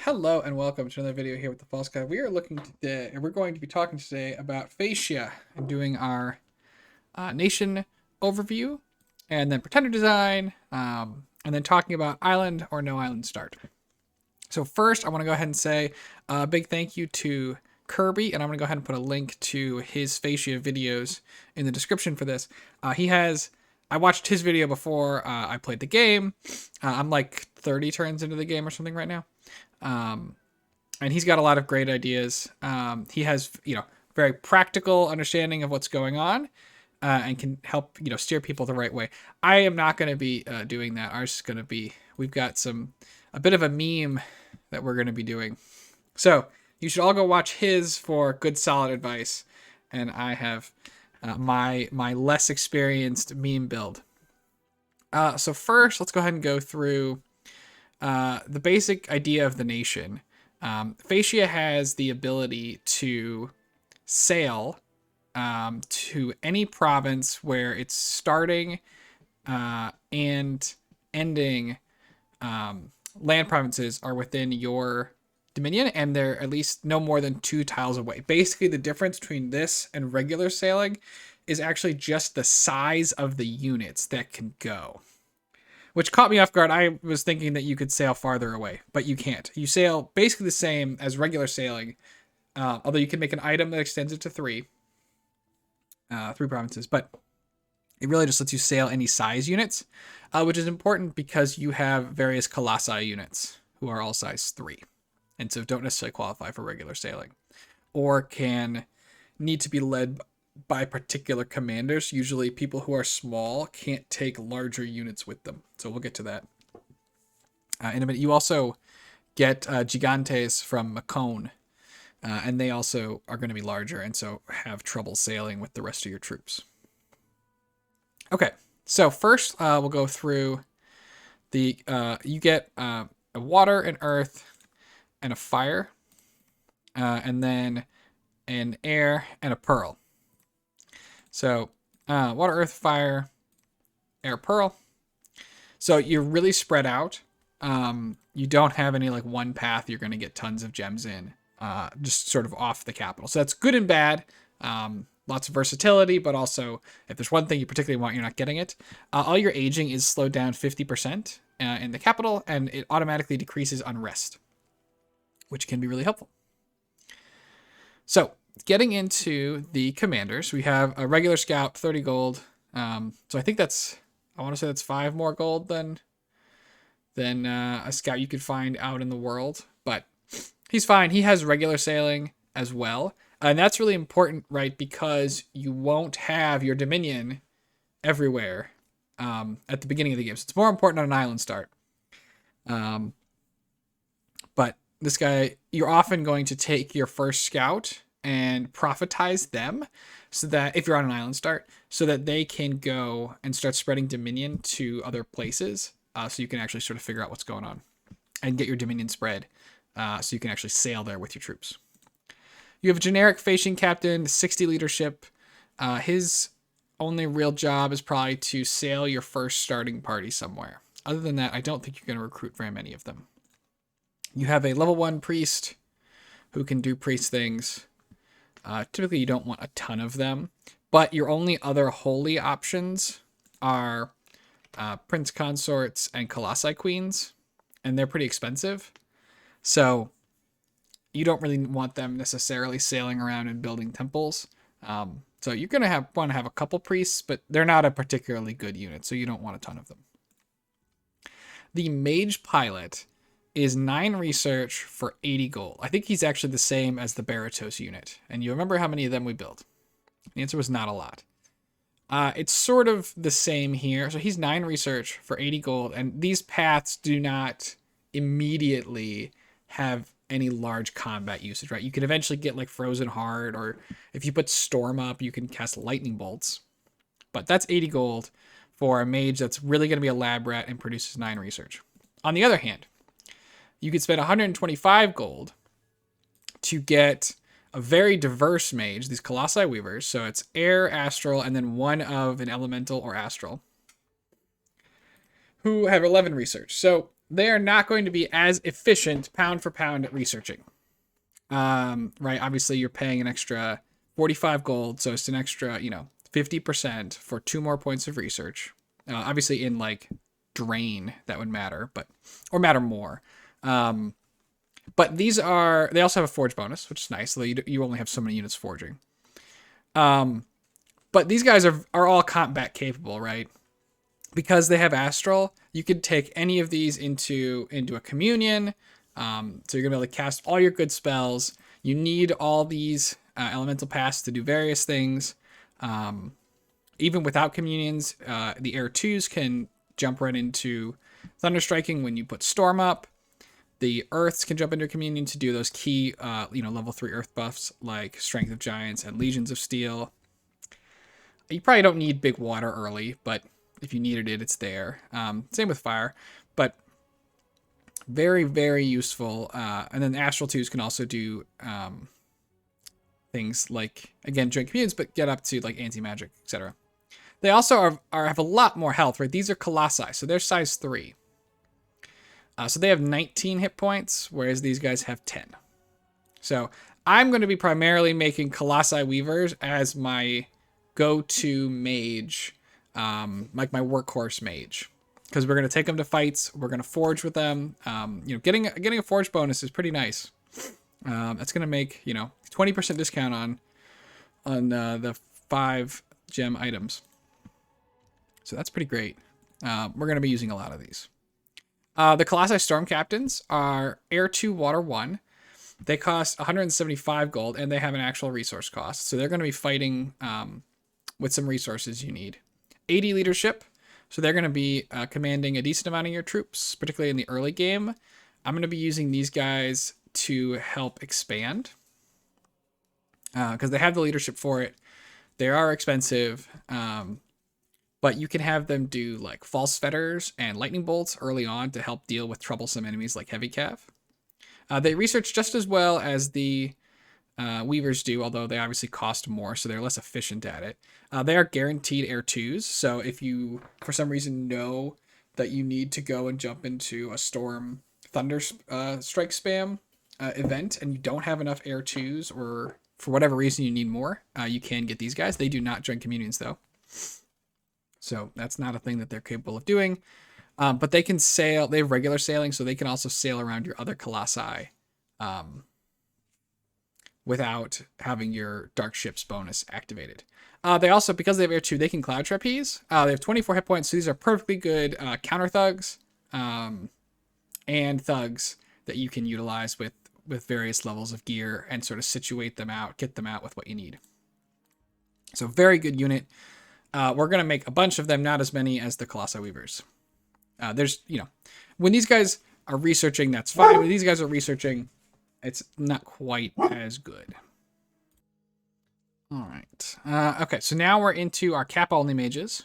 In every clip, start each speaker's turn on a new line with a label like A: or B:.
A: Hello and welcome to another video here with the False Guy. We are looking today, and we're going to be talking today about Phaeacia and doing our nation overview, and then pretender design, and then talking about island or no island start. So first, I want to go ahead and say a big thank you to Kirby, and I'm going to go ahead and put a link to his Phaeacia videos in the description for this. I watched his video before I played the game. I'm like 30 turns into the game or something right now. And he's got a lot of great ideas. He has, very practical understanding of what's going on, and can help, steer people the right way. I am not going to be doing that. Ours is going to be, we've got a bit of a meme that we're going to be doing. So you should all go watch his for good, solid advice. And I have my less experienced meme build. So first, let's go ahead and go through the basic idea of the nation. Phaeacia has the ability to sail to any province where it's starting and ending land provinces are within your dominion, and they're at least no more than 2 tiles away. Basically, the difference between this and regular sailing is actually just the size of the units that can go. Which caught me off guard. I was thinking that you could sail farther away, but you can't. You sail basically the same as regular sailing, although you can make an item that extends it to 3 provinces, but it really just lets you sail any size units, which is important because you have various Colossi units who are all size 3, and so don't necessarily qualify for regular sailing, or can need to be led by particular commanders. Usually people who are small can't take larger units with them. So we'll get to that in a minute. You also get Gigantes from Macone, and they also are going to be larger and so have trouble sailing with the rest of your troops. Okay, so first we'll go through the, you get a water, an earth, and a fire, and then an air and a pearl. So, water, earth, fire, air, pearl. So you're really spread out. You don't have any like one path you're going to get tons of gems in, just sort of off the capital. So that's good and bad. Lots of versatility, but also if there's one thing you particularly want, you're not getting it. All your aging is slowed down 50% in the capital, and it automatically decreases unrest, which can be really helpful. So, getting into the commanders, we have a regular scout, 30 gold. So I think I want to say that's 5 more gold than a scout you could find out in the world. But he's fine. He has regular sailing as well. And that's really important, right? Because you won't have your dominion everywhere at the beginning of the game. So it's more important on an island start. But this guy, you're often going to take your first scout and prophetize them, so that if you're on an island start, so that they can go and start spreading dominion to other places, so you can actually sort of figure out what's going on and get your dominion spread, so you can actually sail there with your troops. You have a generic Phaeacian captain, 60 leadership. His only real job is probably to sail your first starting party somewhere. Other than that, I don't think you're going to recruit very many of them. You have a level 1 priest who can do priest things. Typically, you don't want a ton of them, but your only other holy options are prince consorts and colossi queens, and they're pretty expensive. So you don't really want them necessarily sailing around and building temples. So you're going to want to have a couple priests, but they're not a particularly good unit, so you don't want a ton of them. The mage pilot is 9 research for 80 gold. I think he's actually the same as the Baratos unit. And you remember how many of them we built? The answer was not a lot. It's sort of the same here. So he's 9 research for 80 gold. And these paths do not immediately have any large combat usage, right? You can eventually get like Frozen Heart, or if you put Storm up, you can cast Lightning Bolts. But that's 80 gold for a mage that's really going to be a lab rat and produces 9 research. On the other hand, you could spend 125 gold to get a very diverse mage, these Colossi Weavers. So it's air, astral, and then one of an elemental or astral, who have 11 research. So they are not going to be as efficient pound for pound at researching. Right? Obviously, you're paying an extra 45 gold, so it's an extra, 50% for 2 more points of research. Obviously, in like drain, that would matter, or matter more. But they also have a forge bonus, which is nice. So you only have so many units forging. But these guys are all combat capable, right? Because they have astral, you could take any of these into a communion. So you're gonna be able to cast all your good spells. You need all these elemental pass to do various things. Even without communions, the air 2s can jump right into thunder striking when you put storm up. The earths can jump into communion to do those key, level 3 earth buffs like strength of giants and legions of steel. You probably don't need big water early, but if you needed it, it's there. Same with fire, but very, very useful. And then the astral 2s can also do things like, again, drink communions, but get up to like anti-magic, etc. They also have a lot more health, right? These are Colossi, so they're size 3. So they have 19 hit points, whereas these guys have 10. So I'm going to be primarily making Colossi Weavers as my go-to mage, like my workhorse mage, because we're going to take them to fights. We're going to forge with them. Getting a forge bonus is pretty nice. That's going to make 20% discount on the 5 gem items. So that's pretty great. We're going to be using a lot of these. The Colossi Storm Captains are Air 2, Water 1. They cost 175 gold, and they have an actual resource cost. So they're going to be fighting with some resources you need. 80 leadership. So they're going to be commanding a decent amount of your troops, particularly in the early game. I'm going to be using these guys to help expand because they have the leadership for it. They are expensive, but you can have them do like false fetters and lightning bolts early on to help deal with troublesome enemies like heavy cav. They research just as well as the weavers do, although they obviously cost more, so they're less efficient at it. They are guaranteed air 2s, so if you for some reason know that you need to go and jump into a storm thunder strike spam event and you don't have enough air 2s, or for whatever reason you need more, you can get these guys. They do not join communions though, so that's not a thing that they're capable of doing. But they can sail. They have regular sailing, so they can also sail around your other colossi without having your dark ships bonus activated. They also, because they have air 2, they can cloud trapeze. They have 24 hit points, so these are perfectly good counter thugs and thugs that you can utilize with various levels of gear and sort of situate them out, get them out with what you need. So very good unit. We're going to make a bunch of them, not as many as the Colossi Weavers. When these guys are researching, that's fine. When these guys are researching, it's not quite as good. All right. Okay, so now we're into our cap-only mages.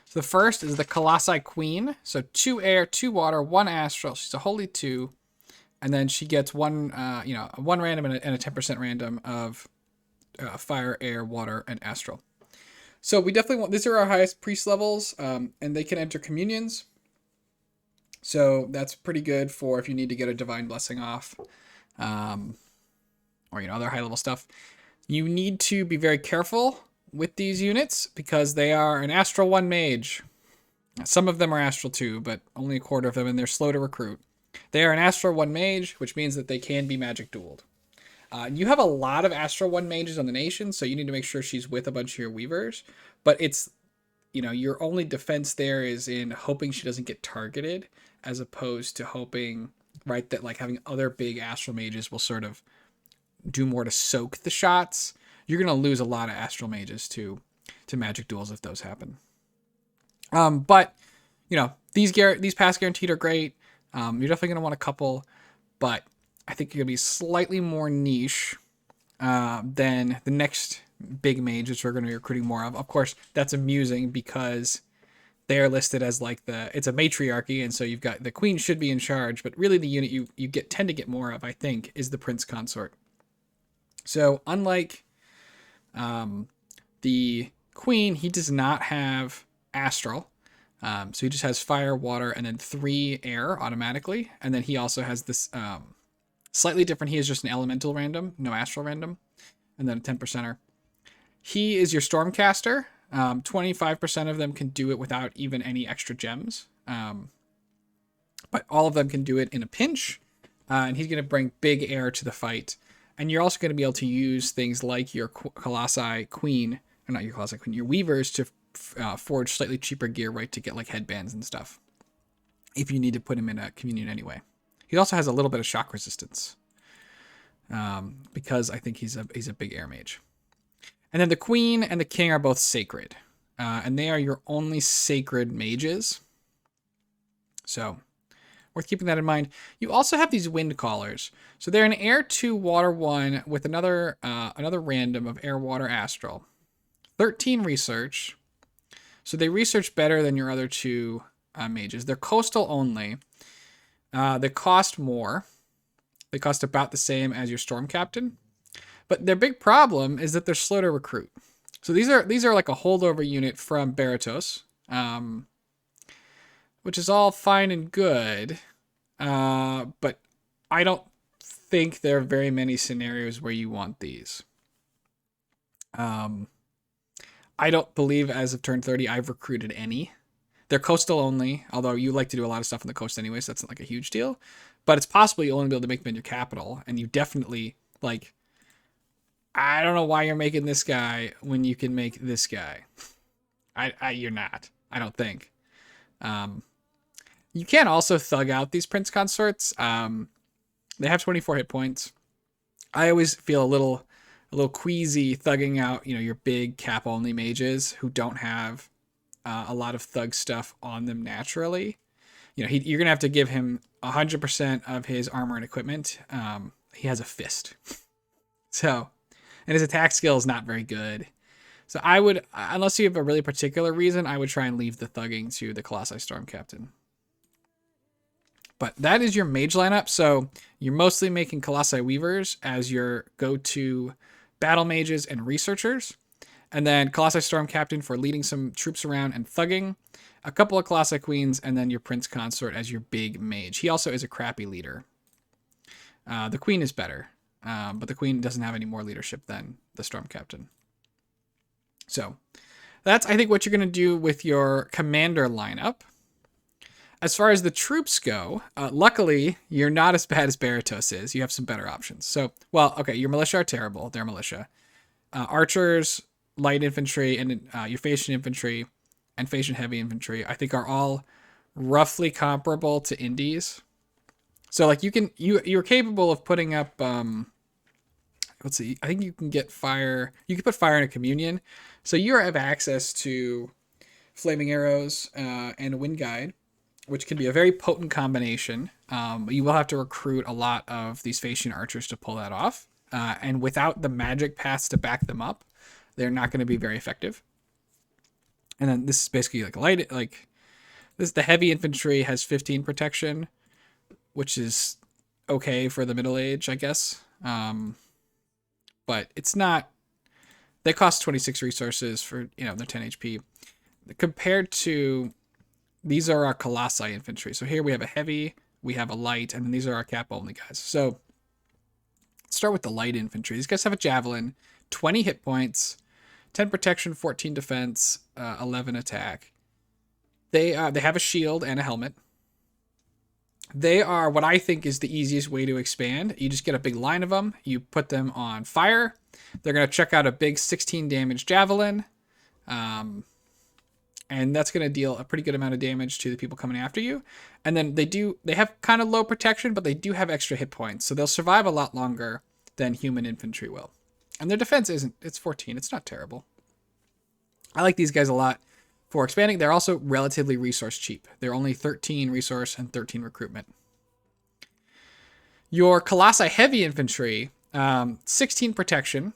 A: So the first is the Colossi Queen. So 2 air, 2 water, 1 astral. She's a holy 2. And then she gets one random and a 10% random of fire, air, water, and astral. So we definitely want, these are our highest priest levels, and they can enter communions. So that's pretty good for if you need to get a divine blessing off, or other high level stuff. You need to be very careful with these units because they are an astral 1 mage. Some of them are astral 2, but only a quarter of them, and they're slow to recruit. They are an astral 1 mage, which means that they can be magic dueled. You have a lot of astral 1 mages on the nation, so you need to make sure she's with a bunch of your weavers. But it's, your only defense there is in hoping she doesn't get targeted, as opposed to hoping, right, that like having other big astral mages will sort of do more to soak the shots. You're going to lose a lot of astral mages to magic duels if those happen. But these pass guaranteed are great. You're definitely going to want a couple, but I think you're going to be slightly more niche than the next big mage, which we're going to be recruiting more of. Of course, that's amusing because they are listed as like it's a matriarchy, and so you've got the queen should be in charge, but really the unit you tend to get more of, I think, is the prince consort. So unlike the queen, he does not have astral. So he just has fire, water, and then 3 air automatically. And then he also has this slightly different. He is just an elemental random, no astral random, and then a 10%er. He is your Stormcaster. 25% of them can do it without even any extra gems. But all of them can do it in a pinch. And he's going to bring big air to the fight. And you're also going to be able to use things like your Colossi Queen, or not your Colossi Queen, your Weavers to forge slightly cheaper gear, right, to get like headbands and stuff. If you need to put him in a communion anyway. He also has a little bit of shock resistance. Because I think he's a big air mage. And then the Queen and the King are both sacred. And they are your only sacred mages. So, worth keeping that in mind. You also have these Wind Callers. So they're an Air 2, Water 1 with another random of Air, Water, Astral. 13 research. So they research better than your other 2 mages. They're coastal only. They cost more. They cost about the same as your Storm Captain. But their big problem is that they're slow to recruit. So these are like a holdover unit from Baratos, which is all fine and good, but I don't think there are very many scenarios where you want these. I don't believe as of turn 30 I've recruited any. They're coastal only, although you like to do a lot of stuff on the coast anyway, so that's not like a huge deal. But it's possible you'll only be able to make them in your capital, and you definitely, like, I don't know why you're making this guy when you can make this guy. You're not. I don't think. You can also thug out these Prince Consorts. They have 24 hit points. I always feel a little queasy thugging out, your big cap only mages who don't have a lot of thug stuff on them naturally. You're gonna have to give him 100% of his armor and equipment. He has a fist, so. And his attack skill is not very good. So I would, unless you have a really particular reason, I would try and leave the thugging to the Colossi Storm Captain. But that is your mage lineup. So you're mostly making Colossi Weavers as your go-to battle mages and researchers. And then Colossi Storm Captain for leading some troops around and thugging. A couple of Colossi Queens, and then your Prince Consort as your big mage. He also is a crappy leader. The Queen is better. But the Queen doesn't have any more leadership than the Storm Captain. So that's, I think, what you're going to do with your commander lineup. As far as the troops go, luckily, you're not as bad as Baratos is. You have some better options. So, okay, your militia are terrible. They're militia. Archers, light infantry, and your Phaeacian infantry and Phaeacian heavy infantry, I think, are all roughly comparable to indies. So, like, you're capable of putting up... let's see, I think you can get fire. You can put fire in a communion. So you have access to flaming arrows and a wind guide, which can be a very potent combination. You will have to recruit a lot of these Phaeacian archers to pull that off. And without the magic paths to back them up, they're not going to be very effective. And then this is basically the heavy infantry has 15 protection, which is okay for the middle age, I guess. But it's not, they cost 26 resources for, they're 10 HP. Compared to, these are our Colossi infantry. So here we have a heavy, we have a light, and then these are our cap only guys. So let's start with the light infantry. These guys have a javelin, 20 hit points, 10 protection, 14 defense, 11 attack. They have a shield and a helmet. They are what I think is the easiest way to expand. You just get a big line of them. You put them on fire. They're going to check out a big 16 damage javelin. And that's going to deal a pretty good amount of damage to the people coming after you. And then they have kind of low protection, but they do have extra hit points. So they'll survive a lot longer than human infantry will. And their defense it's 14. It's not terrible. I like these guys a lot. For expanding, they're also relatively resource cheap. They're only 13 resource and 13 recruitment. Your Colossi heavy infantry, 16 protection,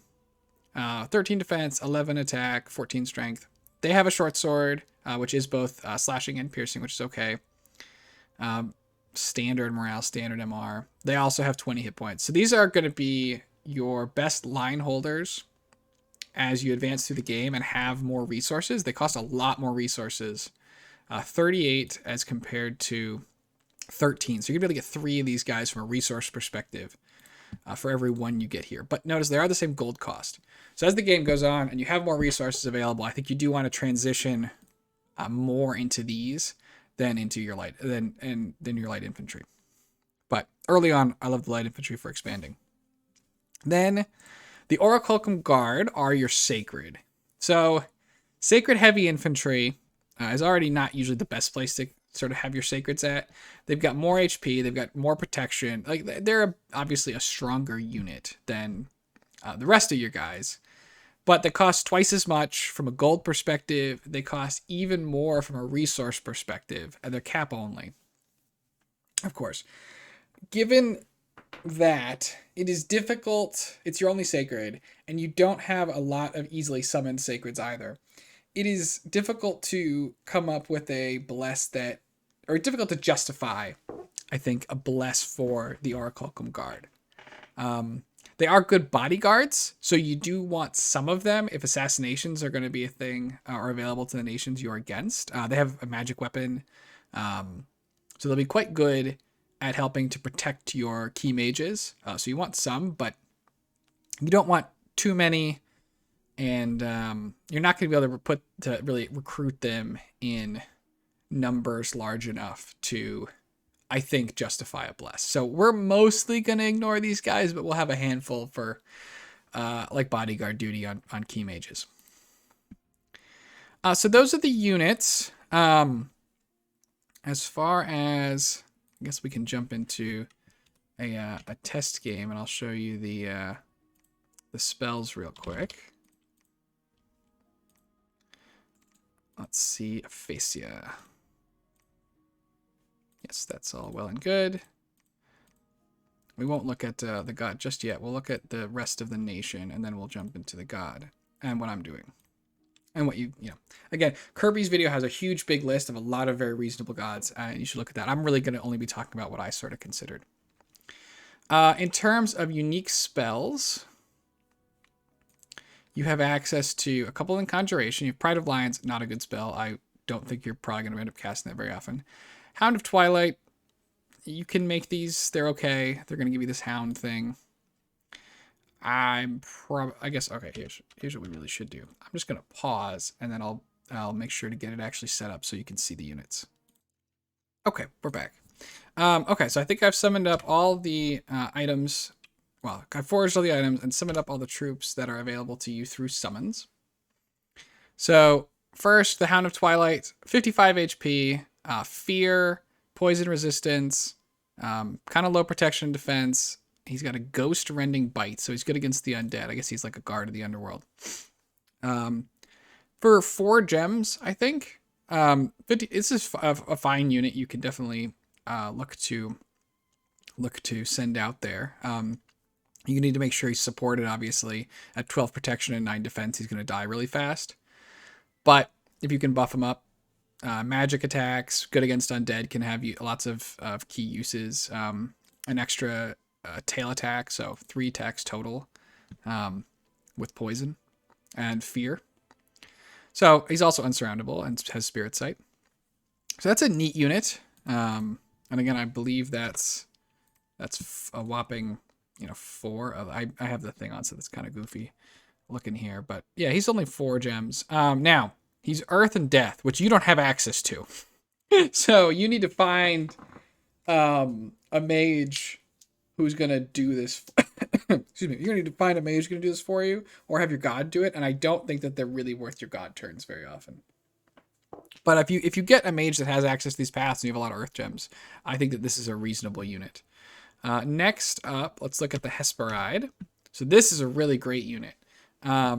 A: 13 defense, 11 attack, 14 strength. They have a short sword, which is both slashing and piercing, which is okay. Standard morale, standard MR. They also have 20 hit points. So these are going to be your best line holders as you advance through the game and have more resources. They cost a lot more resources 38 as compared to 13. So you're going to be able to get 3 of these guys from a resource perspective for every one you get here. But notice they are the same gold cost. So as the game goes on and you have more resources available, I think you do want to transition more into these than into your light than your light infantry. But early on, I love the light infantry for expanding. Then the Orichalcum Guard are your sacred. So sacred heavy infantry is already not usually the best place to sort of have your sacreds at. They've got more HP, they've got more protection. Like they're obviously a stronger unit than the rest of your guys. But they cost twice as much from a gold perspective. They cost even more from a resource perspective, and they're cap only. Of course. Given that it is difficult, it's your only sacred, and you don't have a lot of easily summoned sacreds either, it is difficult to come up with a bless that, or difficult to justify, I think, a bless for the Orichalcum Guard. They are good bodyguards, so you do want some of them if assassinations are going to be a thing or available to the nations you're against. They have a magic weapon, so they'll be quite good at helping to protect your key mages. So you want some, but you don't want too many, and you're not going to be able to really recruit them in numbers large enough to, I think, justify a bless. So we're mostly going to ignore these guys, but we'll have a handful for like bodyguard duty on key mages. So those are the units. As far as, I guess we can jump into a test game, and I'll show you the spells real quick. Let's see, Phaeacia. Yes, that's all well and good. We won't look at the god just yet. We'll look at the rest of the nation, and then we'll jump into the god and what I'm doing. And what you know. Again, Kirby's video has a huge, big list of a lot of very reasonable gods. You should look at that. I'm really going to only be talking about what I sort of considered. In terms of unique spells, you have access to a couple in Conjuration. You have Pride of Lions, not a good spell. I don't think you're probably going to end up casting that very often. Hound of Twilight, you can make these. They're okay. They're going to give you this Hound thing. I guess, okay, here's what we really should do. I'm just going to pause, and then I'll make sure to get it actually set up so you can see the units. Okay, we're back. Okay, so I think I've summoned up all the items. Well, I've foraged all the items and summoned up all the troops that are available to you through summons. So first, the Hound of Twilight, 55 HP, fear, poison resistance, kind of low protection and defense. He's got a ghost rending bite, so he's good against the undead. I guess he's like a guard of the underworld. For 4 gems, I think, this is a fine unit. You can definitely look to send out there. You need to make sure he's supported, obviously. At 12 protection and 9 defense, he's going to die really fast. But if you can buff him up, magic attacks, good against undead, can have lots of key uses. An extra tail attack, so 3 attacks total with poison and fear. So he's also unsurroundable and has spirit sight. So that's a neat unit. And again, I believe that's a whopping 4 of. I have the thing on, so that's kind of goofy looking here, but yeah, he's only 4 gems. Now he's Earth and Death, which you don't have access to. So you need to find a mage who's gonna do this. Excuse me. You're gonna need to find a mage who's gonna do this for you, or have your god do it. And I don't think that they're really worth your god turns very often. But if you get a mage that has access to these paths and you have a lot of Earth gems, I think that this is a reasonable unit. Next up, let's look at the Hesperide. So this is a really great unit. I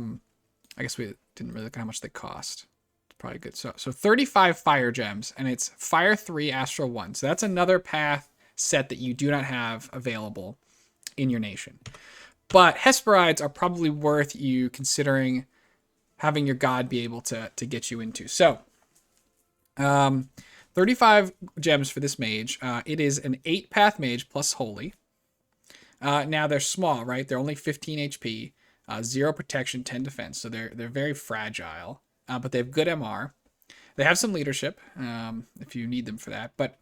A: guess we didn't really look at how much they cost. It's probably good. So 35 fire gems, and it's Fire 3, Astral 1. So that's another path set that you do not have available in your nation. But Hesperides are probably worth you considering having your god be able to get you into. So 35 gems for this mage. It is an 8-path mage plus holy. Now they're small, right? They're only 15 HP, 0 protection, 10 defense. So they're very fragile, but they have good MR. They have some leadership if you need them for that, but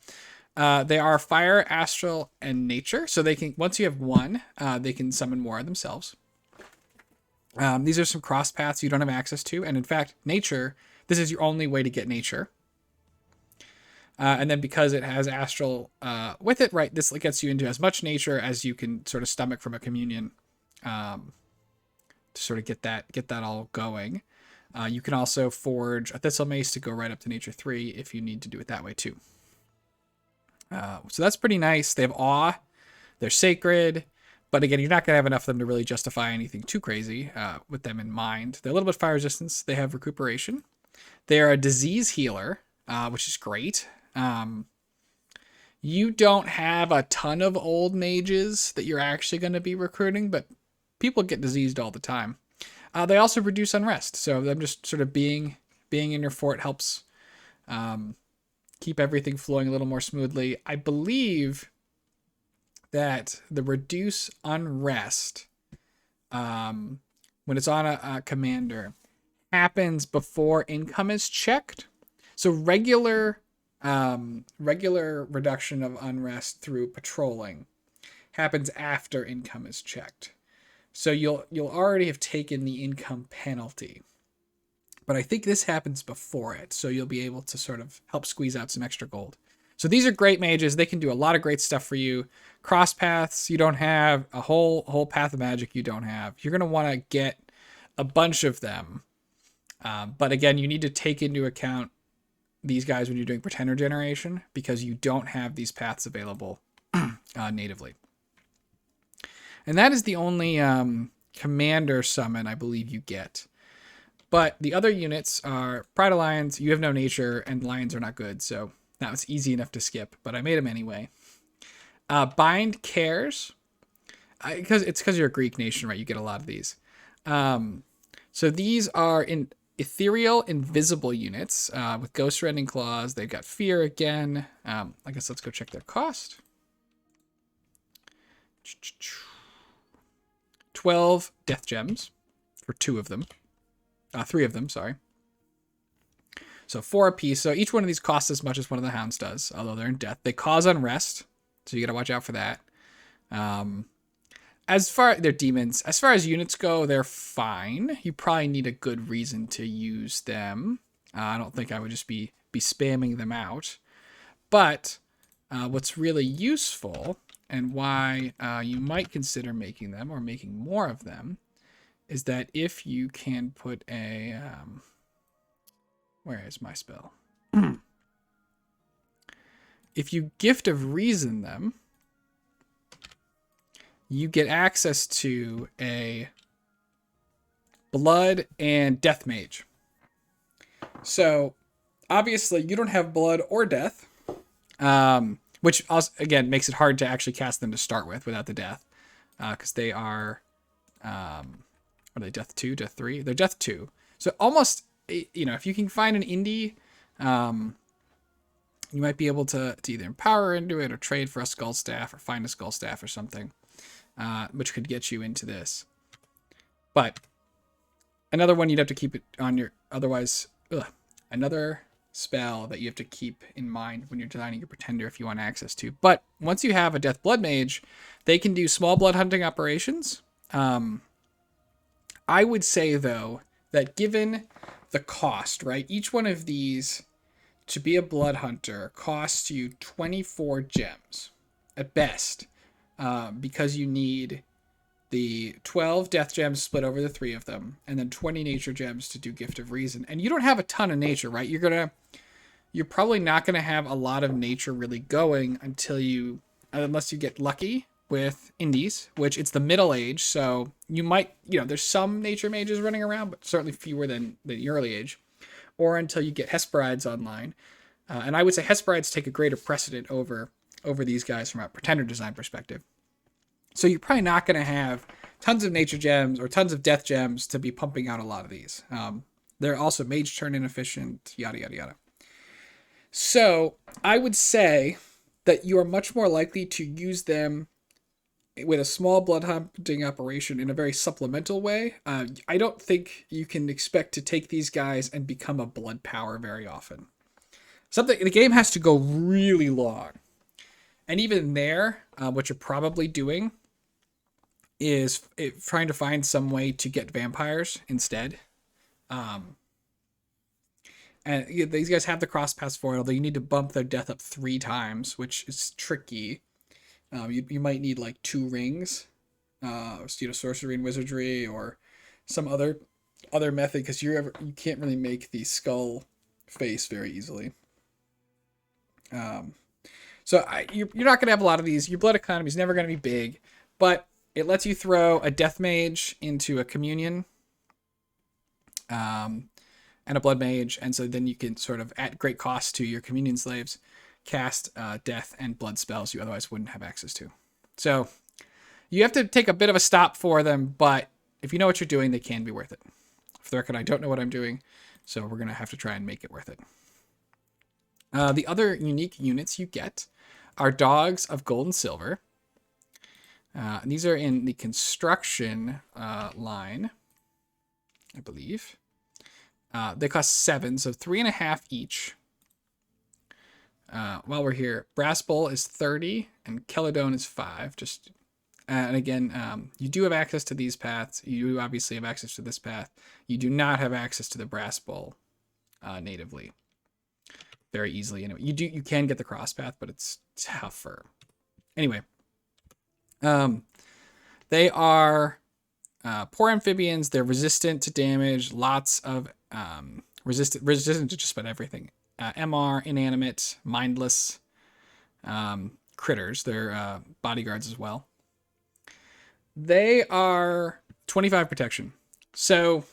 A: they are fire, astral, and nature. So they can, once you have one, they can summon more themselves. These are some cross paths you don't have access to, and in fact, nature. This is your only way to get nature. And then because it has astral with it, right, this gets you into as much nature as you can sort of stomach from a communion to sort of get that all going. You can also forge a Thistle Mace to go right up to nature 3 if you need to do it that way too. So that's pretty nice. They have awe. They're sacred. But again, you're not going to have enough of them to really justify anything too crazy with them in mind. They're a little bit fire resistance. They have recuperation. They're a disease healer, which is great. You don't have a ton of old mages that you're actually going to be recruiting, but people get diseased all the time. They also reduce unrest, so them just sort of being in your fort helps keep everything flowing a little more smoothly. I believe that the reduce unrest, when it's on a commander, happens before income is checked. So regular reduction of unrest through patrolling happens after income is checked. So you'll already have taken the income penalty. But I think this happens before it, so you'll be able to sort of help squeeze out some extra gold. So these are great mages. They can do a lot of great stuff for you. Cross paths you don't have, a whole path of magic you don't have. You're going to want to get a bunch of them. But again, you need to take into account these guys when you're doing pretender generation, because you don't have these paths available natively. And that is the only commander summon I believe you get. But the other units are Pride of Lions. You have no nature, and lions are not good, so that was easy enough to skip, but I made them anyway. Bind Cares. Because you're a Greek nation, right? You get a lot of these. So these are in ethereal, invisible units with Ghost Rending Claws. They've got Fear again. I guess let's go check their cost. 12 Death Gems for 2 of them. 3 of them, sorry. So 4 apiece. So each one of these costs as much as one of the hounds does, although they're in death. They cause unrest, so you got to watch out for that. They're demons. As far as units go, they're fine. You probably need a good reason to use them. I don't think I would just be spamming them out. But what's really useful, and why you might consider making them or making more of them, is that if you can put a... where is my spell? If you Gift of Reason them, you get access to a Blood and Death Mage. So, obviously, you don't have Blood or Death, which, also, again, makes it hard to actually cast them to start with without the Death, because they are... are they Death 2, Death 3? They're Death 2. So almost, if you can find an indie, you might be able to either empower into it or trade for a Skull Staff or find a Skull Staff or something, which could get you into this. But another one you'd have to keep it on your, otherwise, another spell that you have to keep in mind when you're designing your Pretender if you want access to. But once you have a Death Blood Mage, they can do small blood hunting operations. I would say, though, that given the cost, right, each one of these to be a blood hunter costs you 24 gems at best, because you need the 12 death gems split over the 3 of them, and then 20 nature gems to do Gift of Reason. And you don't have a ton of nature, right? You're probably not gonna have a lot of nature really going unless you get lucky with indies, which it's the middle age, so you might, there's some nature mages running around, but certainly fewer than the early age, or until you get Hesperides online. And I would say Hesperides take a greater precedent over these guys from a Pretender design perspective. So you're probably not going to have tons of nature gems or tons of death gems to be pumping out a lot of these. They're also mage turn inefficient, yada, yada, yada. So I would say that you are much more likely to use them with a small blood hunting operation in a very supplemental way. I don't think you can expect to take these guys and become a blood power very often. The game has to go really long, and even there, what you're probably doing is trying to find some way to get vampires instead. And these guys have the cross pass for it, although you need to bump their death up 3 times, which is tricky. You might need like 2 rings, sorcery and wizardry, or some other method, because you can't really make the skull face very easily. You're not going to have a lot of these. Your blood economy is never going to be big, but it lets you throw a death mage into a communion, and a blood mage, and so then you can sort of, at great cost to your communion slaves, cast death and blood spells you otherwise wouldn't have access to. So you have to take a bit of a stop for them, but if you know what you're doing, they can be worth it. For the record, I don't know what I'm doing, so we're going to have to try and make it worth it. The other unique units you get are dogs of gold and silver. And these are in the construction line, I believe. They cost 7, so 3.5 each. While we're here, Brass Bowl is 30 and Ladon is 5. And again, you do have access to these paths. You do obviously have access to this path. You do not have access to the Brass Bowl natively very easily. Anyway, you can get the cross path, but it's tougher. Anyway, they are poor amphibians. They're resistant to damage. Lots of resistant to just about everything. MR, inanimate, mindless critters. They're bodyguards as well. They are 25 protection. So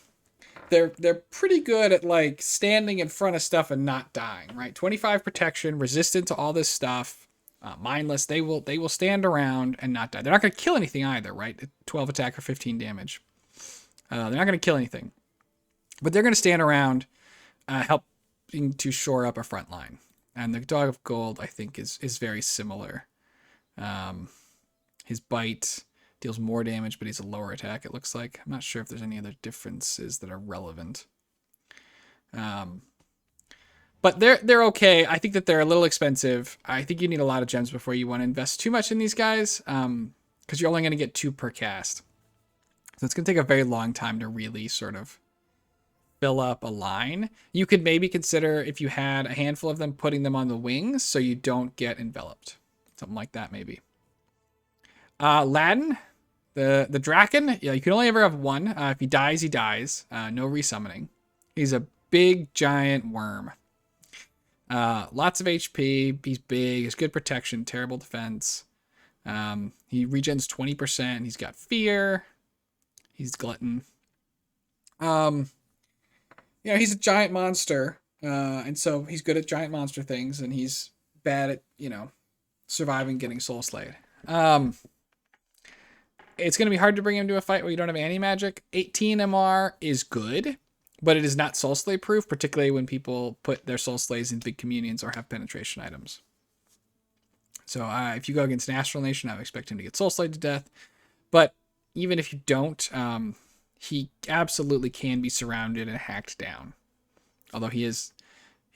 A: they're pretty good at like standing in front of stuff and not dying, right? 25 protection, resistant to all this stuff, mindless. They will stand around and not die. They're not going to kill anything either, right? 12 attack or 15 damage. They're not going to kill anything. But they're going to stand around, helping to shore up a front line. And the Dog of Gold, I think, is very similar. His bite deals more damage, but he's a lower attack, it looks like. I'm not sure if there's any other differences that are relevant. But they're okay. I think that they're a little expensive. I think you need a lot of gems before you want to invest too much in these guys, because you're only going to get 2 per cast. So it's going to take a very long time to really sort of fill up a line. You could maybe consider, if you had a handful of them, putting them on the wings so you don't get enveloped. Something like that, maybe. Ladon, the Draken, yeah, you can only ever have 1. If he dies, he dies. No resummoning. He's a big, giant worm. Lots of HP. He's big. He's good protection. Terrible defense. He regens 20%. He's got fear. He's glutton. He's a giant monster. And so he's good at giant monster things, and he's bad at, surviving getting soul slayed. It's going to be hard to bring him to a fight where you don't have anti-magic. 18 MR is good, but it is not soul slay proof, particularly when people put their soul slays in big communions or have penetration items. So if you go against an Astral Nation, I would expect him to get soul slayed to death. But even if you don't, he absolutely can be surrounded and hacked down. Although he is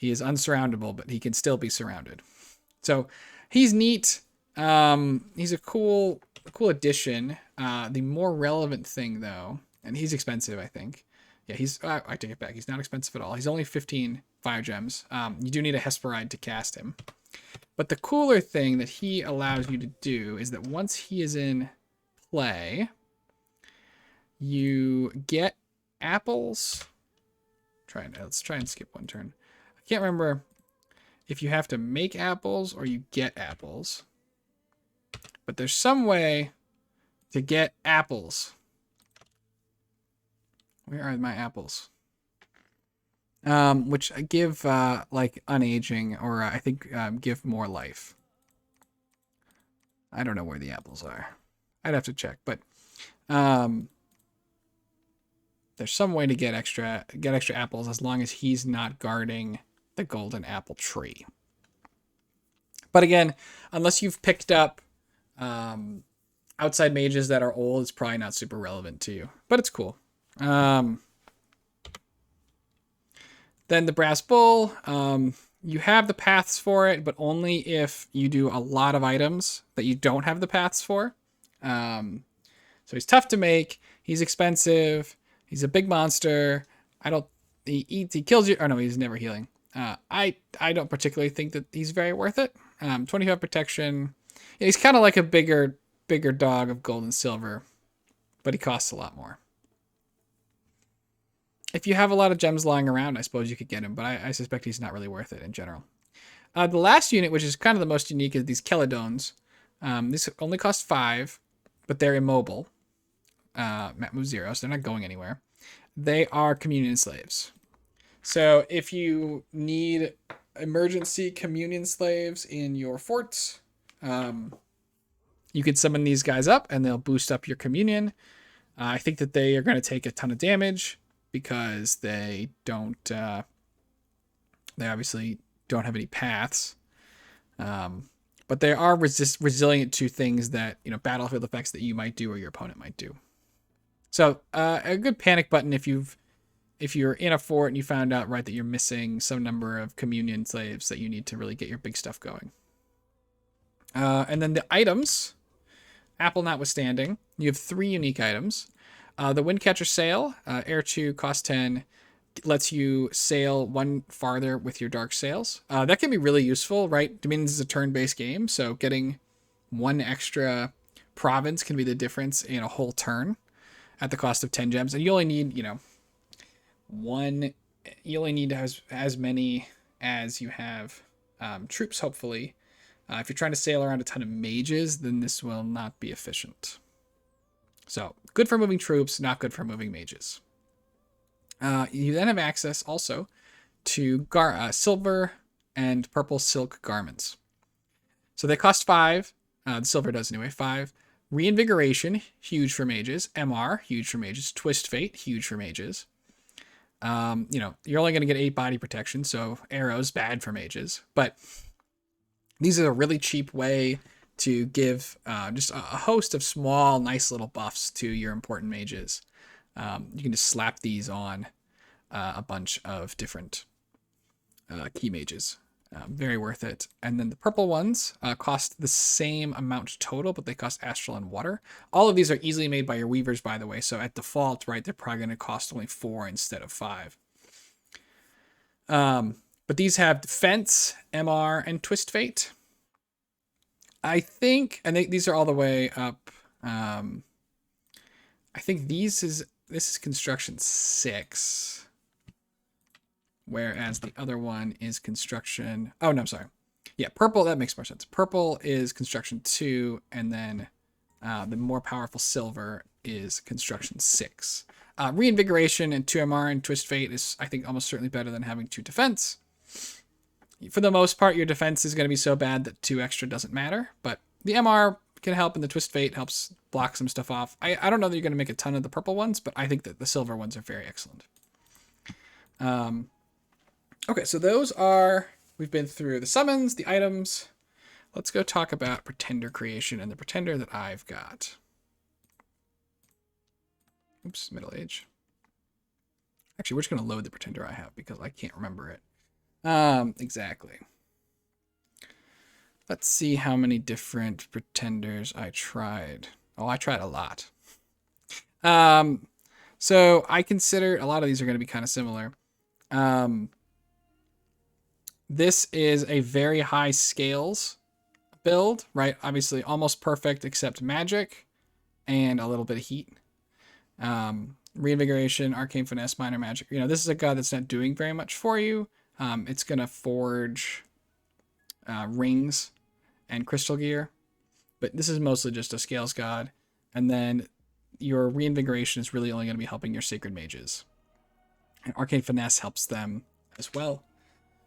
A: unsurroundable, but he can still be surrounded. So he's neat. He's a cool addition. The more relevant thing, though, and he's expensive, I think. Yeah, I take it back. He's not expensive at all. He's only 15 fire gems. You do need a Hesperide to cast him. But the cooler thing that he allows you to do is that once he is in play, you get apples. Let's try and skip one turn. I can't remember if you have to make apples or you get apples. But there's some way to get apples. Where are my apples? Which give like unaging, or I think give more life. I don't know where the apples are. I'd have to check, but there's some way to get extra apples as long as he's not guarding the golden apple tree. But again, unless you've picked up outside mages that are old is probably not super relevant to you, but it's cool. Then the Brass Bull, you have the paths for it, but only if you do a lot of items that you don't have the paths for. So he's tough to make. He's expensive. He's a big monster. He kills you. Oh no, he's never healing. I don't particularly think that he's very worth it. 25 protection. Yeah, he's kind of like a bigger dog of gold and silver, but he costs a lot more. If you have a lot of gems lying around, I suppose you could get him, but I suspect he's not really worth it in general. The last unit, which is kind of the most unique, is these Ladons. These only cost 5, but they're immobile. Map move 0, so they're not going anywhere. They are communion slaves. So if you need emergency communion slaves in your forts, you could summon these guys up and they'll boost up your communion. I think that they are going to take a ton of damage because they don't, they obviously don't have any paths. But they are resilient to things that, battlefield effects that you might do or your opponent might do. So a good panic button if you're in a fort and you found out that you're missing some number of communion slaves that you need to really get your big stuff going. And then the items, Apple notwithstanding, you have 3 unique items. The Windcatcher Sail, Air 2, cost 10, lets you sail 1 farther with your dark sails. That can be really useful, right? Dominions is a turn-based game, so getting 1 extra province can be the difference in a whole turn at the cost of 10 gems. And you only need, you only need as many as you have troops, hopefully. If you're trying to sail around a ton of mages, then this will not be efficient. So, good for moving troops, not good for moving mages. You then have access also to silver and purple silk garments. So they cost 5. The silver does anyway, 5. Reinvigoration, huge for mages. MR, huge for mages. Twist Fate, huge for mages. You're only going to get 8 body protection, so arrows, bad for mages. But these are a really cheap way to give just a host of small, nice little buffs to your important mages. You can just slap these on a bunch of different key mages. Very worth it. And then the purple ones cost the same amount total, but they cost astral and water. All of these are easily made by your weavers, by the way. So at default, right, they're probably going to cost only 4 instead of 5. But these have defense, MR, and twist fate. I think, and these are all the way up. I think this is construction 6. Whereas the other one is construction... Oh, no, I'm sorry. Yeah, purple, that makes more sense. Purple is construction 2, and then the more powerful silver is construction 6. Reinvigoration and 2 MR and Twist Fate is, I think, almost certainly better than having 2 defense. For the most part, your defense is going to be so bad that 2 extra doesn't matter, but the MR can help, and the Twist Fate helps block some stuff off. I don't know that you're going to make a ton of the purple ones, but I think that the silver ones are very excellent. Okay, so those are, we've been through the summons, the items. Let's go talk about Pretender creation and the Pretender that I've got. Oops, middle age. Actually, we're just going to load the Pretender I have because I can't remember it. Exactly. Let's see how many different Pretenders I tried. Oh, I tried a lot. So I consider a lot of these are going to be kind of similar. This is a very high scales build, right? Obviously almost perfect except magic and a little bit of heat. Reinvigoration, arcane finesse, minor magic. This is a god that's not doing very much for you. It's going to forge rings and crystal gear, but this is mostly just a scales god. And then your reinvigoration is really only going to be helping your sacred mages. And arcane finesse helps them as well.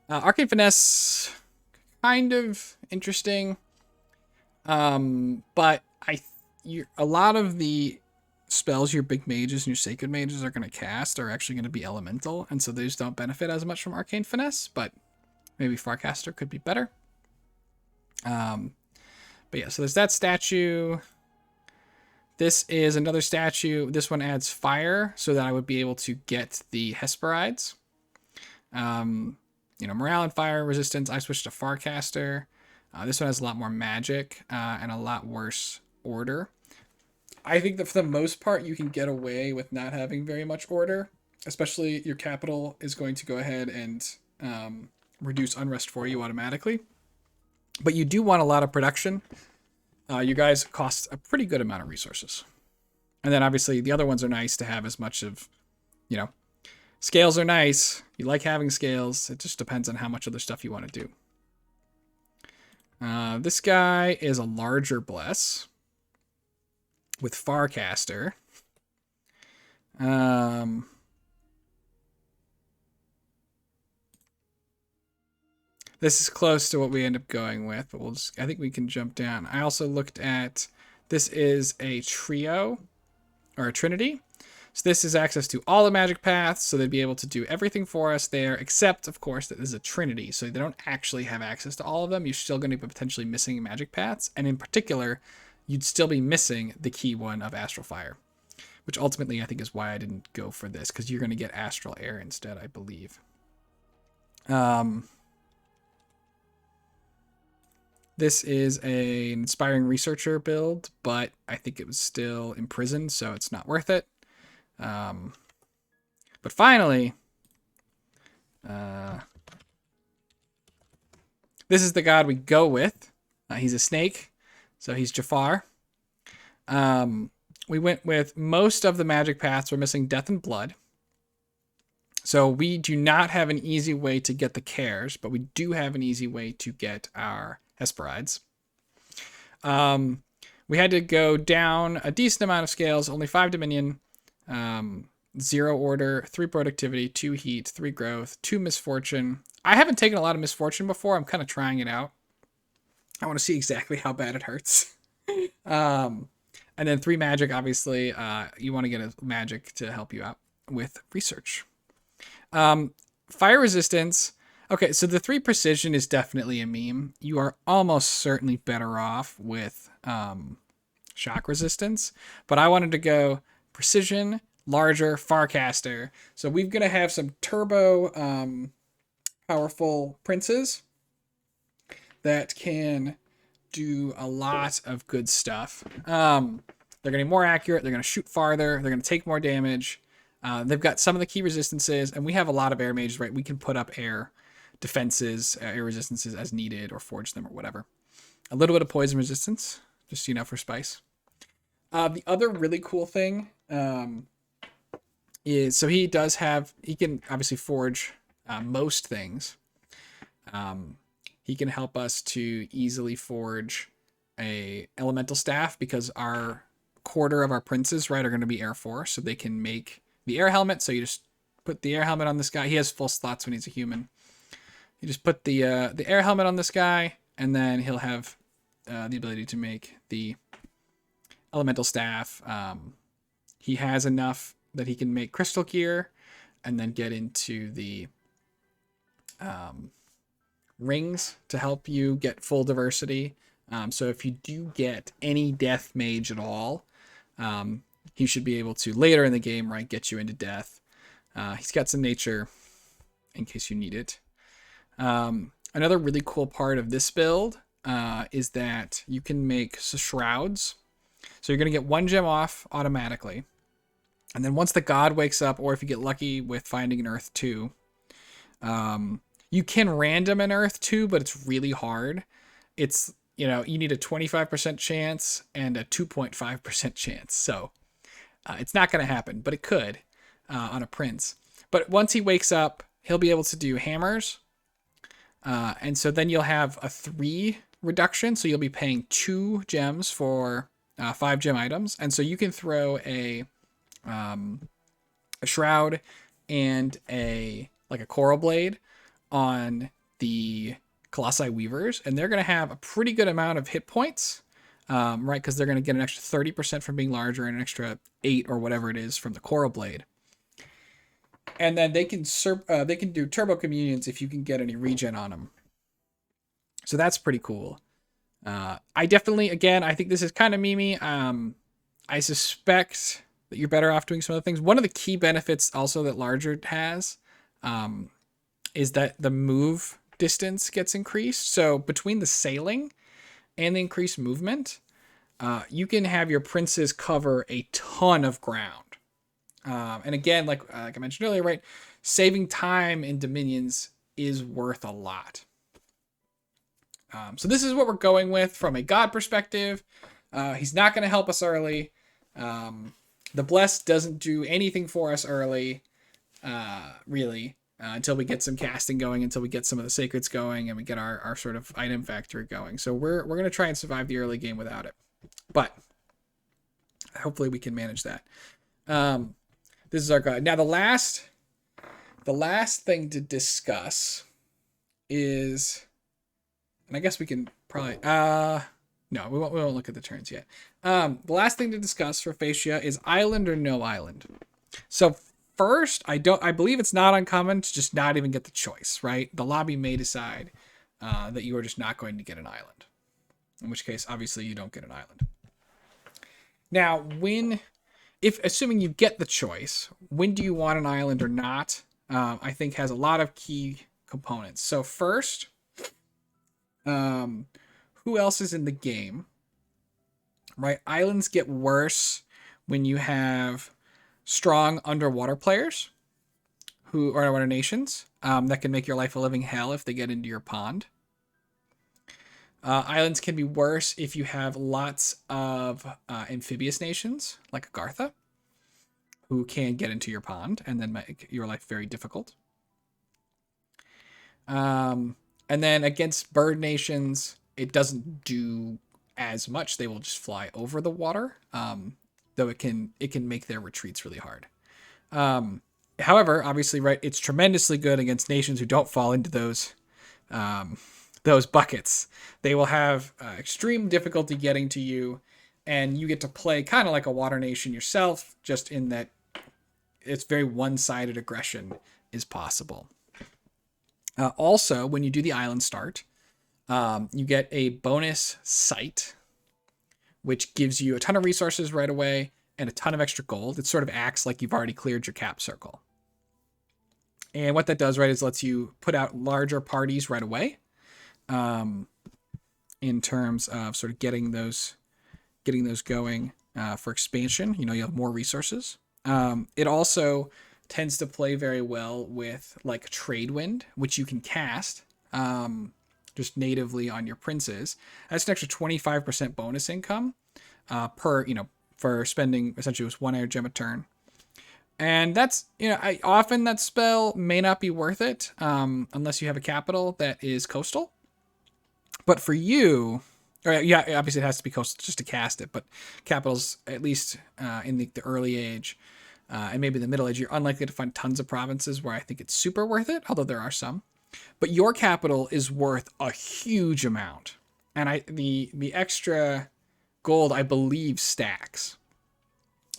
A: Arcane finesse, kind of interesting, but a lot of the spells your big mages and your sacred mages are going to cast are actually going to be elemental, and so they just don't benefit as much from arcane finesse. But maybe Farcaster could be better. But yeah, so there's that statue. This is another statue. This one adds fire so that I would be able to get the Hesperides. Morale and fire resistance. I switched to Farcaster. This one has a lot more magic and a lot worse order. I think that for the most part, you can get away with not having very much order, especially your capital is going to go ahead and reduce unrest for you automatically. But you do want a lot of production. You guys cost a pretty good amount of resources. And then obviously the other ones are nice to have as much of, scales are nice. You like having scales. It just depends on how much other stuff you want to do. This guy is a larger bless with Farcaster. This is close to what we end up going with, but I think we can jump down. I also looked at, this is a trio, or a trinity. So this is access to all the magic paths, so they'd be able to do everything for us there, except, of course, that this is a trinity, so they don't actually have access to all of them. You're still going to be potentially missing magic paths, and in particular, you'd still be missing the key one of Astral Fire, which ultimately I think is why I didn't go for this, because you're going to get Astral Air instead, I believe. This is an inspiring researcher build, but I think it was still imprisoned, so it's not worth it. But finally, this is the god we go with. He's a snake, so he's Jafar. We went with most of the magic paths. We're missing Death and Blood. So we do not have an easy way to get the cares, but we do have an easy way to get our Hesperides. We had to go down a decent amount of scales, only 5 Dominion, 0 order, 3 productivity, 2 heat, 3 growth, 2 misfortune. I haven't taken a lot of misfortune before. I'm kind of trying it out. I want to see exactly how bad it hurts. And then 3 magic, obviously. You want to get a magic to help you out with research. Fire resistance. Okay, so the 3 precision is definitely a meme. You are almost certainly better off with shock resistance. But I wanted to go precision, larger, Farcaster. So we're going to have some turbo powerful princes that can do a lot of good stuff. They're going to be more accurate. They're going to shoot farther. They're going to take more damage. They've got some of the key resistances, and we have a lot of air mages, right? We can put up air defenses, air resistances as needed, or forge them, or whatever. A little bit of poison resistance, just, for spice. The other really cool thing is, so he can obviously forge most things. He can help us to easily forge a elemental staff, because our quarter of our princes, right, are going to be Air Force, so they can make the air helmet. So you just put the air helmet on this guy. He has full slots when he's a human. You just put the air helmet on this guy, and then he'll have the ability to make the elemental staff. He has enough that he can make crystal gear, and then get into the rings to help you get full diversity. So if you do get any death mage at all, he should be able to, later in the game, right, get you into death. He's got some nature in case you need it. Another really cool part of this build is that you can make shrouds. So you're going to get 1 gem off automatically. And then once the god wakes up, or if you get lucky with finding an Earth 2, you can random an Earth 2, but it's really hard. It's, you need a 25% chance and a 2.5% chance. So it's not going to happen, but it could on a prince. But once he wakes up, he'll be able to do hammers. And so then you'll have a 3 reduction. So you'll be paying 2 gems for 5 gem items. And so you can throw a shroud and a coral blade on the Colossi Weavers, and they're going to have a pretty good amount of hit points, right? Because they're going to get an extra 30% from being larger and an extra 8 or whatever it is from the coral blade. And then they can do turbo communions if you can get any regen on them. So that's pretty cool. I definitely, again, I think this is kind of memey. I suspect that you're better off doing some other things. One of the key benefits also that larger has is that the move distance gets increased. So between the sailing and the increased movement, you can have your princes cover a ton of ground. And again, like I mentioned earlier, right, saving time in dominions is worth a lot. So this is what we're going with from a god perspective. He's not going to help us early. The blessed doesn't do anything for us early, really, until we get some casting going, until we get some of the sacreds going, and we get our sort of item factory going. So we're going to try and survive the early game without it, but hopefully we can manage that. This is our god. Now the last thing to discuss is, and I guess we can probably no, we won't look at the turns yet. The last thing to discuss for Phaeacia is island or no island. So first, I believe it's not uncommon to just not even get the choice, right? The lobby may decide that you are just not going to get an island. In which case, obviously, you don't get an island. Now, assuming you get the choice, when do you want an island or not? I think has a lot of key components. So first, who else is in the game, right? Islands get worse when you have strong underwater players who are underwater nations that can make your life a living hell if they get into your pond. Islands can be worse if you have lots of amphibious nations like Agartha who can get into your pond and then make your life very difficult. And then against bird nations, it doesn't do as much. They will just fly over the water, though it can make their retreats really hard. However, obviously, right, it's tremendously good against nations who don't fall into those buckets. They will have extreme difficulty getting to you, and you get to play kind of like a water nation yourself, just in that it's very one-sided aggression is possible. Also, when you do the island start, you get a bonus site, which gives you a ton of resources right away and a ton of extra gold. It sort of acts like you've already cleared your cap circle. And what that does, right, is lets you put out larger parties right away, in terms of sort of getting those going for expansion. You have more resources. It also tends to play very well with like Trade Wind, which you can cast just natively on your princes. That's an extra 25% bonus income for spending essentially just 1 air gem a turn. And that's, often that spell may not be worth it unless you have a capital that is coastal. But for you, obviously it has to be coastal just to cast it, but capitals, at least in the early age and maybe the middle age, you're unlikely to find tons of provinces where I think it's super worth it, although there are some. But your capital is worth a huge amount. And the extra gold, I believe, stacks.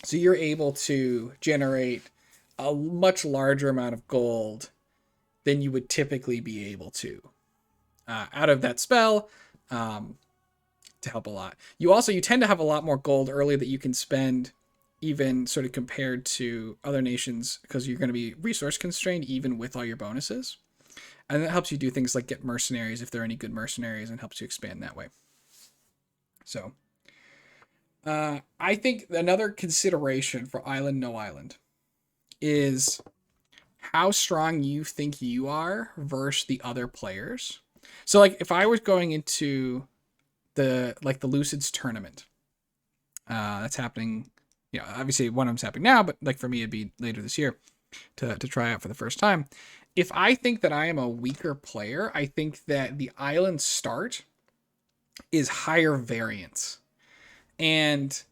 A: So you're able to generate a much larger amount of gold than you would typically be able to out of that spell to help a lot. You tend to have a lot more gold early that you can spend, even sort of compared to other nations, because you're going to be resource constrained even with all your bonuses. And that helps you do things like get mercenaries if there are any good mercenaries, and helps you expand that way. So I think another consideration for island, no island is how strong you think you are versus the other players. So like if I was going into the Lucids tournament, that's happening, obviously one of them's happening now, but like for me, it'd be later this year to try out for the first time. If I think that I am a weaker player, I think that the island start is higher variance. And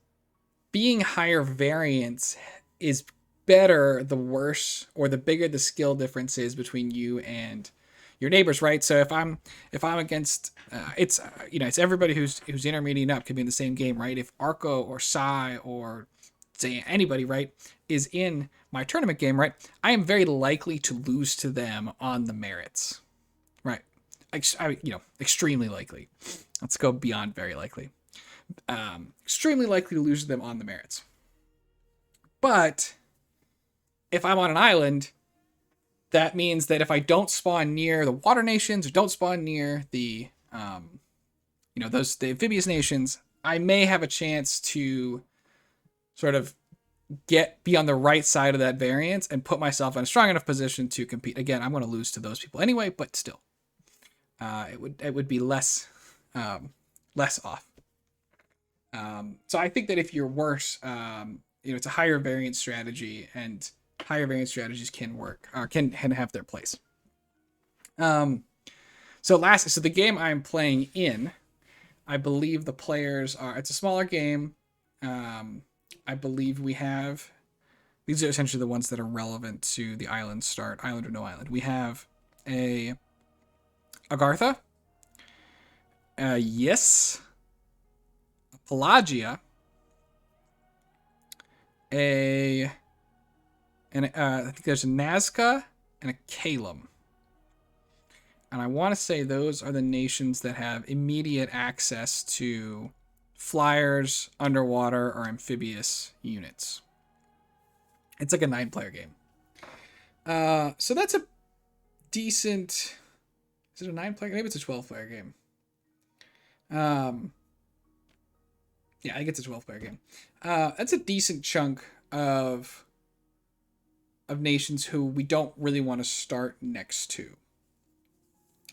A: being higher variance is better the worse or the bigger the skill difference is between you and your neighbors, right? So if I'm against, it's everybody who's intermediate up could be in the same game, right? If Arco or Sai or say anybody, right, is in my tournament game, right, I am very likely to lose to them on the merits, right? Extremely likely. Let's go beyond very likely. Extremely likely to lose to them on the merits. But if I'm on an island, that means that if I don't spawn near the water nations or don't spawn near the the amphibious nations, I may have a chance to sort of be on the right side of that variance and put myself in a strong enough position to compete. Again, I'm going to lose to those people anyway, but still, it would be less off. So I think that if you're worse, it's a higher variance strategy, and higher variance strategies can work or can have their place. So the game I'm playing in, I believe the players are. It's a smaller game. I believe we have. These are essentially the ones that are relevant to the island start, island or no island. We have a Agartha, Yes, a Pelagia, I think there's a Nazca and a Calum. And I want to say those are the nations that have immediate access to flyers, underwater, or amphibious units. It's like a 9-player game. So that's a decent... Is it a 9-player? Maybe it's a 12-player game. Yeah, I think it's a 12-player game. That's a decent chunk of nations who we don't really want to start next to.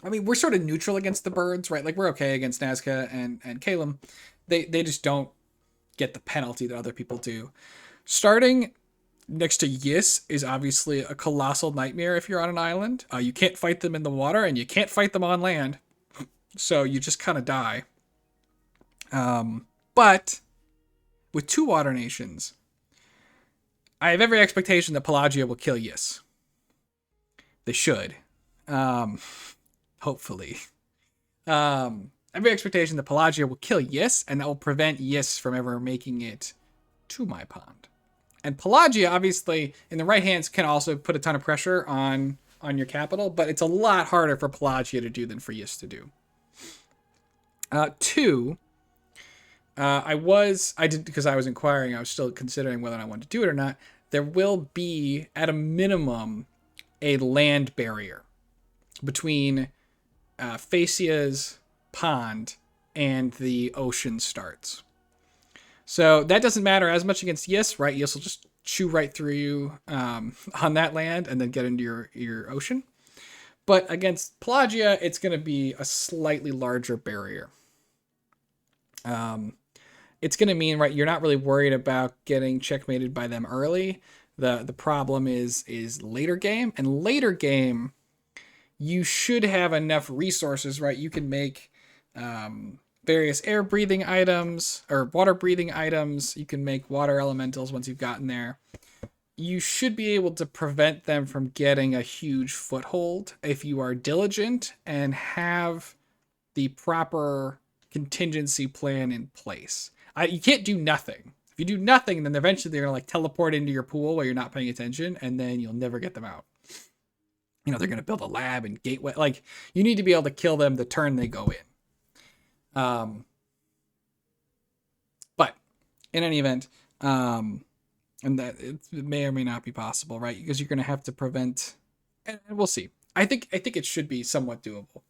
A: I mean, we're sort of neutral against the birds, right? Like, we're okay against Nazca and Calum. They just don't get the penalty that other people do. Starting next to Yis is obviously a colossal nightmare if you're on an island. You can't fight them in the water, and you can't fight them on land. So you just kind of die. But with 2 water nations, I have every expectation that Pelagia will kill Yis. They should. Hopefully. Every expectation that Pelagia will kill Yis, and that will prevent Yis from ever making it to my pond. And Pelagia, obviously, in the right hands, can also put a ton of pressure on your capital, but it's a lot harder for Pelagia to do than for Yis to do. 2, I did, because I was inquiring, I was still considering whether I wanted to do it or not. There will be, at a minimum, a land barrier between Phaeacia's pond and the ocean starts. So that doesn't matter as much against Yis, right? Yis will just chew right through you on that land and then get into your ocean. But against Pelagia, it's going to be a slightly larger barrier. It's going to mean, right, you're not really worried about getting checkmated by them early. The problem is later game. And later game, you should have enough resources, right? You can make various air breathing items or water breathing items. You can make water elementals once you've gotten there. You should be able to prevent them from getting a huge foothold if you are diligent and have the proper contingency plan in place. You can't do nothing. If you do nothing, then eventually they're going to teleport into your pool while you're not paying attention, and then you'll never get them out. They're going to build a lab and gateway. You need to be able to kill them the turn they go in. But in any event, and that it may or may not be possible, right? Because you're going to have to prevent, and we'll see. I think it should be somewhat doable.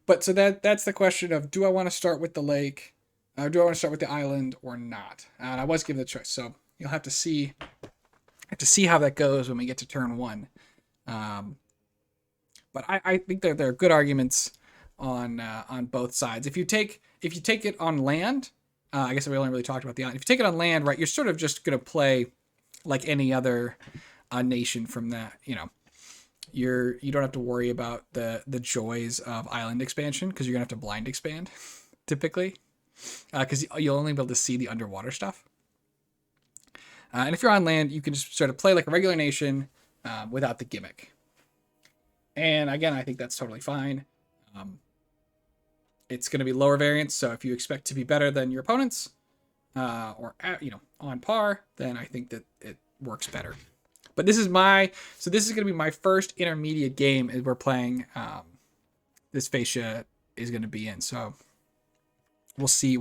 A: But so that's the question of, do I want to start with the lake? Do I want to start with the island or not? And I was given the choice, so you'll have to see how that goes when we get to turn 1. But I think there are good arguments on both sides. If you take it on land, I guess we only really talked about the island. If you take it on land, right, you're sort of just going to play like any other nation from that. You don't have to worry about the joys of island expansion, because you're gonna have to blind expand typically, because you'll only be able to see the underwater stuff. And if you're on land, you can just sort of play like a regular nation without the gimmick. And again, I think that's totally fine. It's going to be lower variance, so if you expect to be better than your opponents, or on par, then I think that it works better. But this is going to be my first intermediate game as we're playing. This Phaeacia is going to be in, so we'll see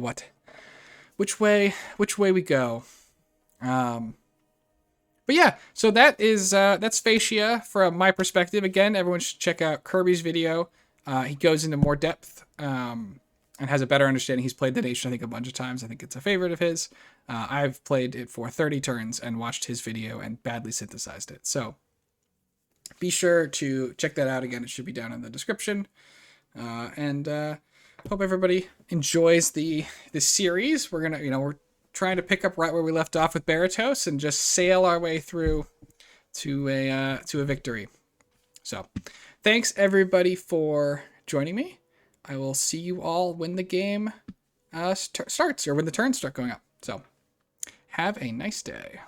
A: which way we go. But yeah, so that's Phaeacia from my perspective. Again, everyone should check out Kirby's video. He goes into more depth and has a better understanding. He's played the nation, I think, a bunch of times. I think it's a favorite of his. I've played it for 30 turns and watched his video and badly synthesized it. So be sure to check that out. Again, it should be down in the description. And hope everybody enjoys this series. We're gonna, we're trying to pick up right where we left off with Baratos and just sail our way through to a victory. So, thanks everybody for joining me. I will see you all when the game starts, or when the turns start going up. So, have a nice day.